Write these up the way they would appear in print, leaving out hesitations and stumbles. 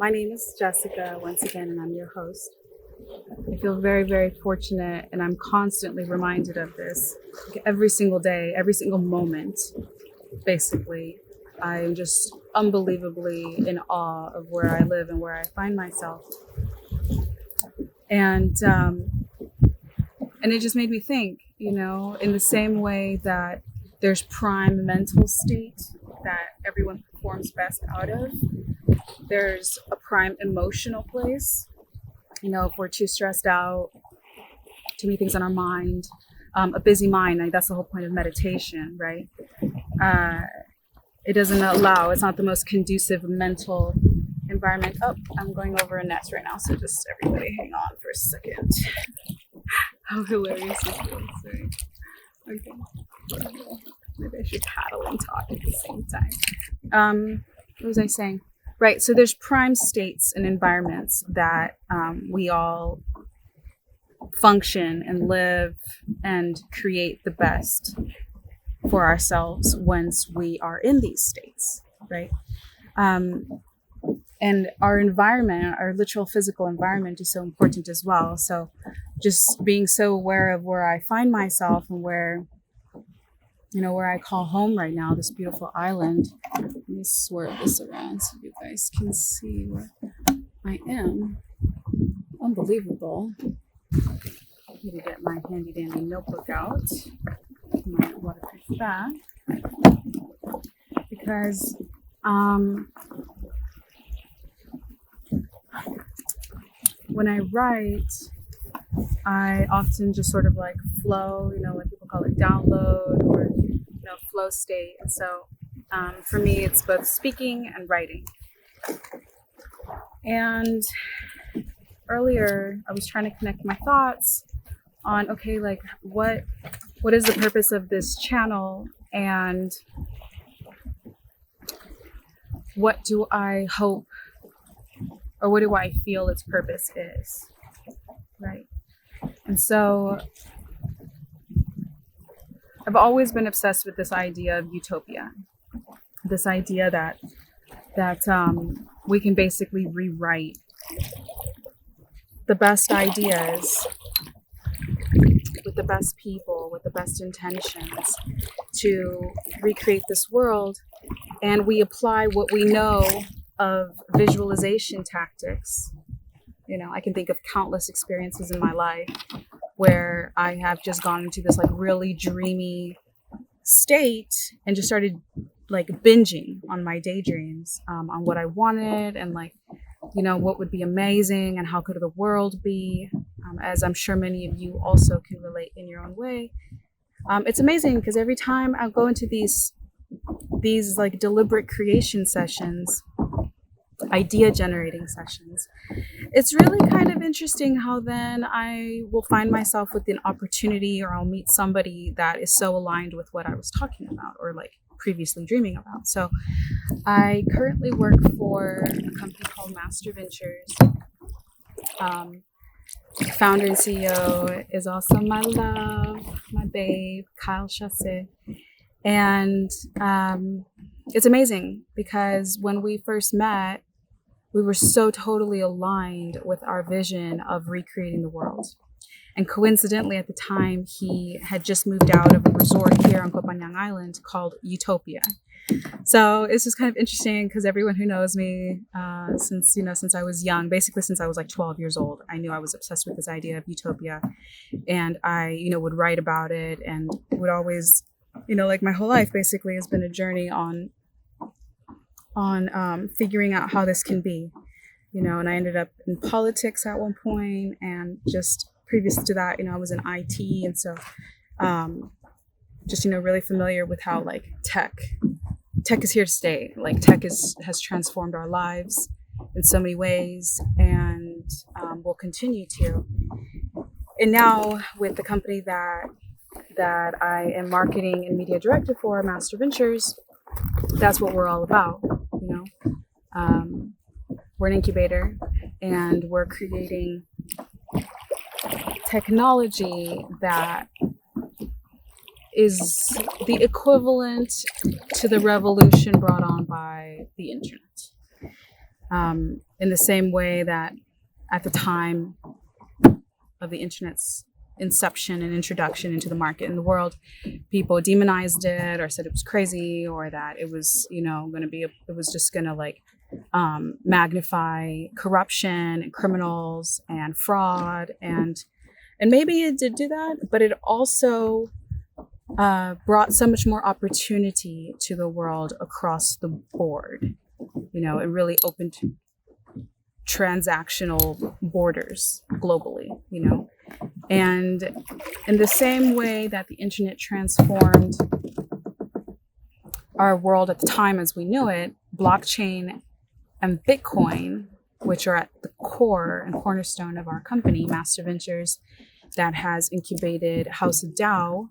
My name is Jessica, once again, and I'm your host. I feel very, very fortunate, and I'm constantly reminded of this every single day, every single moment, basically. I'm just unbelievably in awe of where I live and where I find myself. And it just made me think, in the same way that there's prime mental state that everyone performs best out of, there's a prime emotional place. If we're too stressed out, too many things on our mind, a busy mind, like that's the whole point of meditation, right? It doesn't allow, it's not the most conducive mental environment. Oh, I'm going over a nest right now, so just everybody hang on for a second. How hilarious is this, right? Okay. Maybe I should paddle and talk at the same time. What was I saying? Right, so there's prime states and environments that we all function and live and create the best for ourselves once we are in these states, right? And our environment, our literal physical environment is so important as well. So just being so aware of where I find myself and where I call home right now, this beautiful island. Let me swerve this around so you guys can see where I am. Unbelievable. I'm going to get my handy dandy notebook out, my waterproof bag, because when I write, I often just sort of like flow, what people call it download or, flow state. And so for me, it's both speaking and writing. And earlier, I was trying to connect my thoughts on, okay, like what is the purpose of this channel, and what do I hope, or what do I feel its purpose is, right? And so I've always been obsessed with this idea of utopia, this idea that we can basically rewrite the best ideas with the best people, with the best intentions to recreate this world. And we apply what we know of visualization tactics. I can think of countless experiences in my life where I have just gone into this like really dreamy state and just started like binging on my daydreams, on what I wanted and what would be amazing and how could the world be, as I'm sure many of you also can relate in your own way. It's amazing because every time I go into these like deliberate creation sessions, idea generating sessions, it's really kind of interesting how then I will find myself with an opportunity, or I'll meet somebody that is so aligned with what I was talking about or like previously dreaming about. So I currently work for a company called Master Ventures. Founder and CEO is also my love, my babe, Kyle Chasse. And it's amazing because when we first met, we were so totally aligned with our vision of recreating the world. And coincidentally, at the time, he had just moved out of a resort here on Kopanyang Island called Utopia. So it's just kind of interesting because everyone who knows me since I was young, basically since I was like 12 years old, I knew I was obsessed with this idea of utopia. And I, would write about it and would always, like my whole life basically has been a journey on figuring out how this can be, and I ended up in politics at one point, and just previous to that, I was in IT, and so just really familiar with how like tech is here to stay. Like tech has transformed our lives in so many ways, and will continue to. And now with the company that I am marketing and media director for, Master Ventures, that's what we're all about. We're an incubator, and we're creating technology that is the equivalent to the revolution brought on by the internet. In the same way that at the time of the internet's inception and introduction into the market in the world, people demonized it or said it was crazy, or that it was, going to be, it was just going to like magnify corruption and criminals and fraud, and maybe it did do that, but it also brought so much more opportunity to the world across the board. It really opened transactional borders globally, and in the same way that the internet transformed our world at the time as we knew it, blockchain and Bitcoin, which are at the core and cornerstone of our company, Master Ventures, that has incubated House of DAO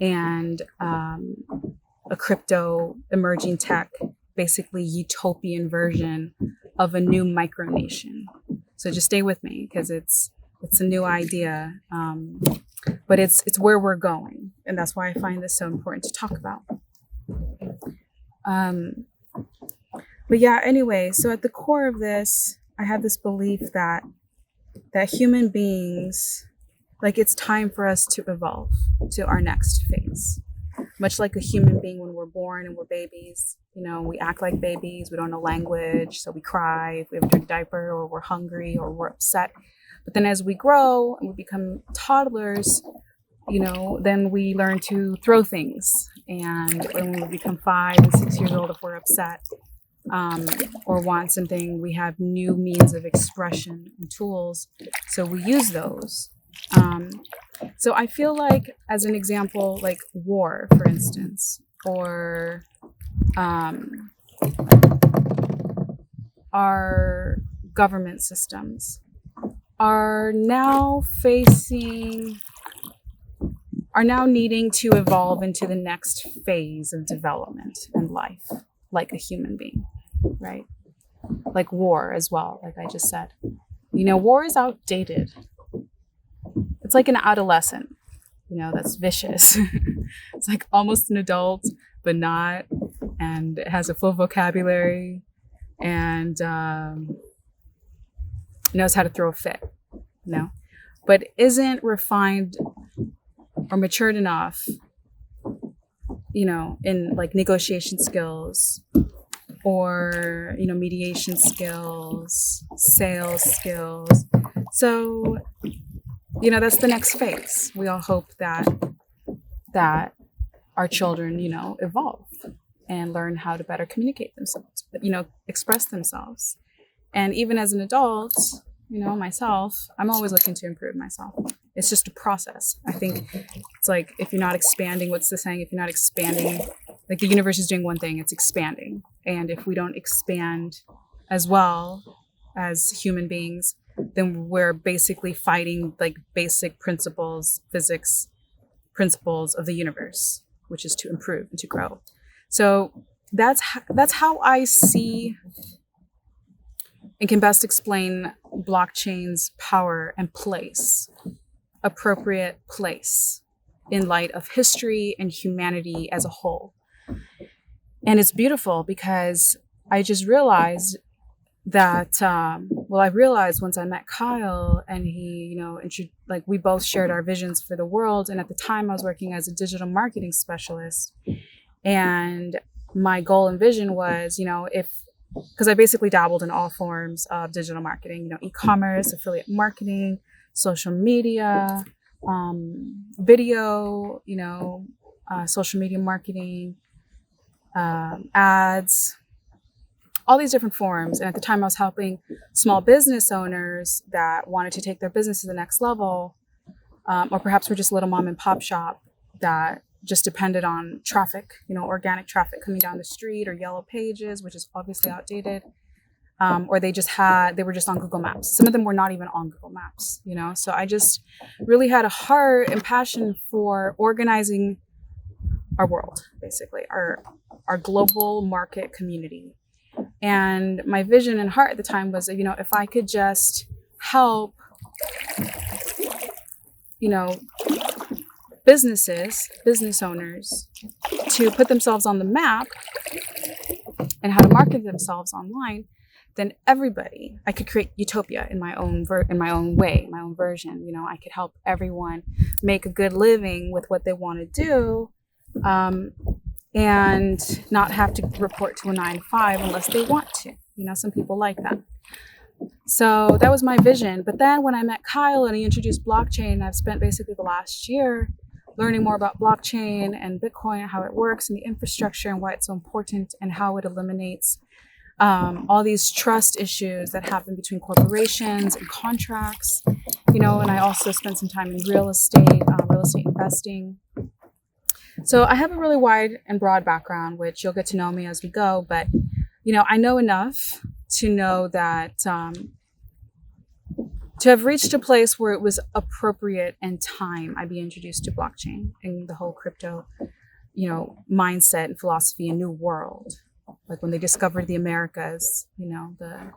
and a crypto emerging tech, basically utopian version of a new micronation. So just stay with me, because it's a new idea, but it's where we're going, and that's why I find this so important to talk about. But yeah, anyway, so at the core of this, I have this belief that human beings, like, it's time for us to evolve to our next phase. Much like a human being, when we're born and we're babies, we act like babies, we don't know language, so we cry if we have a dirty diaper, or we're hungry, or we're upset. But then as we grow and we become toddlers, then we learn to throw things. And when we become 5 and 6 years old, if we're upset or want something, we have new means of expression and tools. So we use those. So I feel like, as an example, like war, for instance, or our government systems are now needing to evolve into the next phase of development and life, like a human being, right? Like war as well, like I just said. War is outdated. It's like an adolescent, that's vicious. It's like almost an adult, but not, and it has a full vocabulary, and knows how to throw a fit, but isn't refined or matured enough, in like negotiation skills, or, mediation skills, sales skills. So, that's the next phase. We all hope that our children, evolve and learn how to better communicate themselves, but, express themselves. And even as an adult, myself, I'm always looking to improve myself. It's just a process. I think it's like, if you're not expanding, what's the saying? If you're not expanding, like, the universe is doing one thing, it's expanding. And if we don't expand as well as human beings, then we're basically fighting like basic principles, physics principles of the universe, which is to improve and to grow. So that's how I see and can best explain blockchain's power and place, appropriate place, in light of history and humanity as a whole. And it's beautiful, because I just realized that, I realized once I met Kyle, and he, we both shared our visions for the world. And at the time I was working as a digital marketing specialist, and my goal and vision was, because I basically dabbled in all forms of digital marketing, e-commerce, affiliate marketing, social media, video, social media marketing, ads, all these different forms. And at the time I was helping small business owners that wanted to take their business to the next level, or perhaps were just a little mom and pop shop that just depended on traffic, organic traffic coming down the street, or yellow pages, which is obviously outdated. Or they were just on Google Maps. Some of them were not even on Google Maps, So I just really had a heart and passion for organizing our world, basically, our global market community. And my vision and heart at the time was, if I could just help, business owners to put themselves on the map and how to market themselves online, then everybody, I could create utopia in my own way, my own version. You know, I could help everyone make a good living with what they want to do, and not have to report to a 9 to 5 unless they want to. You know, some people like that. So that was my vision. But then when I met Kyle and he introduced blockchain, I've spent basically the last year learning more about blockchain and Bitcoin and how it works and the infrastructure and why it's so important and how it eliminates all these trust issues that happen between corporations and contracts. You know, and I also spent some time in real estate investing. So I have a really wide and broad background, which you'll get to know me as we go. But, you know, I know enough to know that to have reached a place where it was appropriate and time I be introduced to blockchain and the whole crypto, you know, mindset and philosophy and new world. Like when they discovered the Americas, you know, the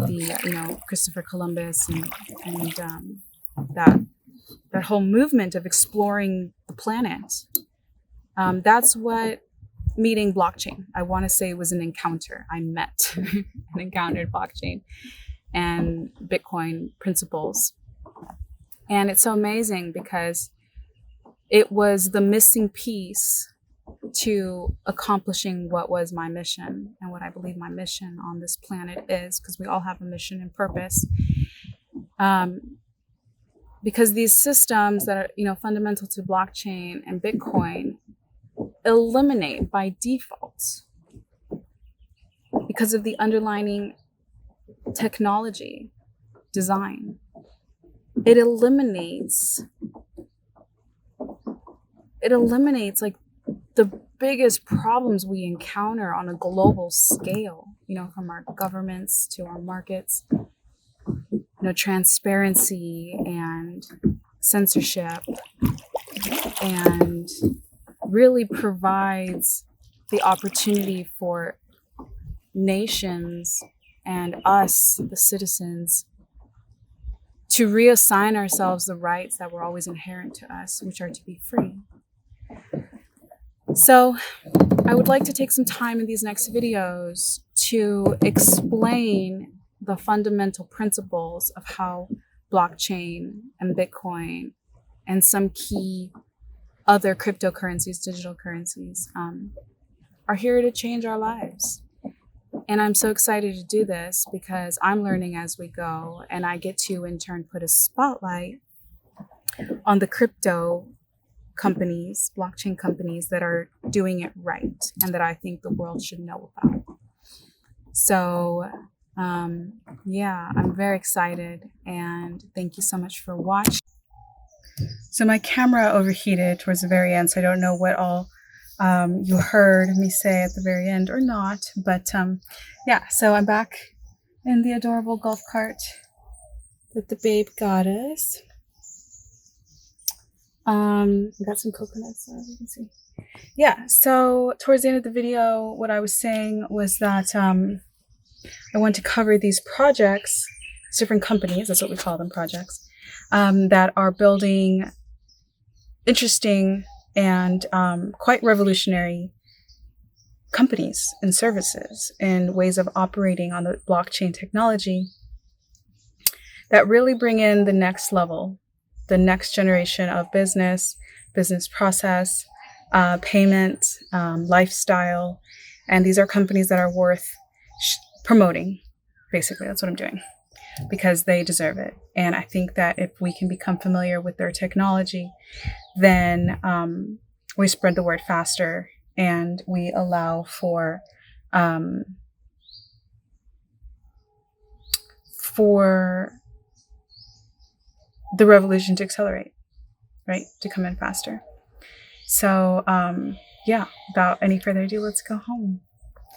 you know, Christopher Columbus and that whole movement of exploring the planet. That's what meeting blockchain, I want to say, was an encounter. I met and encountered blockchain and Bitcoin principles. And it's so amazing because it was the missing piece to accomplishing what was my mission and what I believe my mission on this planet is, because we all have a mission and purpose. Because these systems that are, you know, fundamental to blockchain and Bitcoin eliminate by default, because of the underlying technology design, it eliminates like the biggest problems we encounter on a global scale, you know, from our governments to our markets, you know, transparency and censorship, and really provides the opportunity for nations and us, the citizens, to reassign ourselves the rights that were always inherent to us, which are to be free. So I would like to take some time in these next videos to explain the fundamental principles of how blockchain and Bitcoin and some key other cryptocurrencies, digital currencies, are here to change our lives. And I'm so excited to do this because I'm learning as we go, and I get to in turn put a spotlight on the crypto companies, blockchain companies that are doing it right and that I think the world should know about. So yeah, I'm very excited, and thank you so much for watching. So my camera overheated towards the very end, so I don't know what all you heard me say at the very end or not, but yeah, so I'm back in the adorable golf cart that the babe got us. We got some coconuts, as you can see. Yeah, so towards the end of the video, what I was saying was that I want to cover these projects, different companies, that's what we call them, projects, that are building interesting and quite revolutionary companies and services and ways of operating on the blockchain technology that really bring in the next level, the next generation of business process, payment, lifestyle. And these are companies that are worth promoting. Basically, that's what I'm doing, because they deserve it. And I think that if we can become familiar with their technology, then we spread the word faster, and we allow for the revolution to accelerate, right? To come in faster. So yeah, without any further ado, let's go home.